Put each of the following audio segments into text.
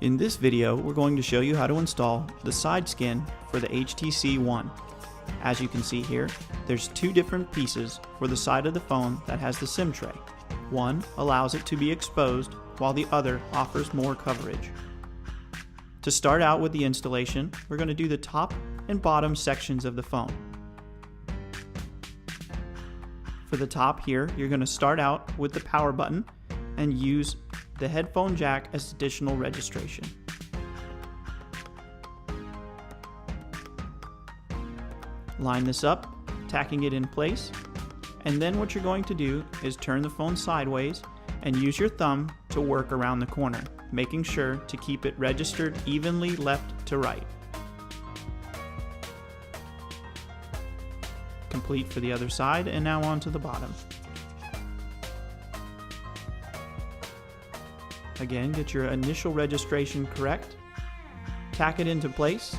In this video, we're going to show you how to install the side skin for the HTC One. As you can see here, there's two different pieces for the side of the phone that has the SIM tray. One allows it to be exposed, while the other offers more coverage. To start out with the installation, we're going to do the top and bottom sections of the phone. For the top here, you're going to start out with the power button and use the headphone jack as additional registration. Line this up, tacking it in place, and then what you're going to do is turn the phone sideways and use your thumb to work around the corner, making sure to keep it registered evenly left to right. Complete for the other side, and now on to the bottom. Again, get your initial registration correct, tack it into place,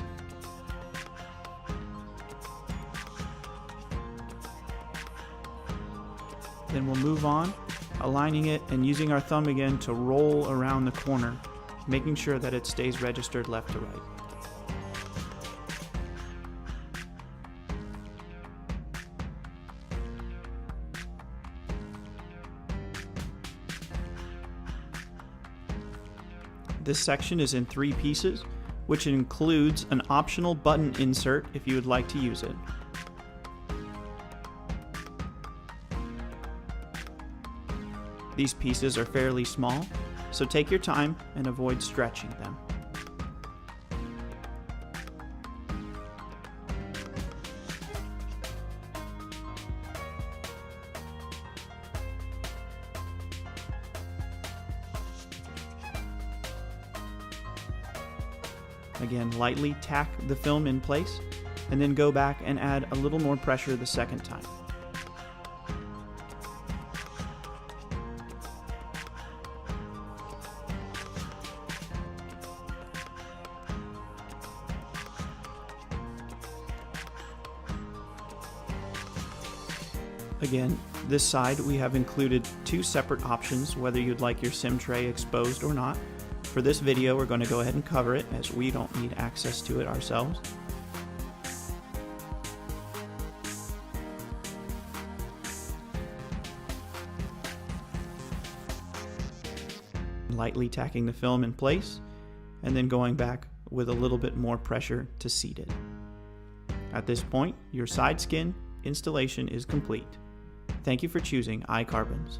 then we'll move on, aligning it and using our thumb again to roll around the corner, making sure that it stays registered left to right. This section is in 3 pieces, which includes an optional button insert if you would like to use it. These pieces are fairly small, so take your time and avoid stretching them. Again, lightly tack the film in place, and then go back and add a little more pressure the second time. Again, this side we have included 2 separate options, whether you'd like your SIM tray exposed or not. For this video, we're going to go ahead and cover it as we don't need access to it ourselves. Lightly tacking the film in place and then going back with a little bit more pressure to seat it. At this point, your side skin installation is complete. Thank you for choosing iCarbons.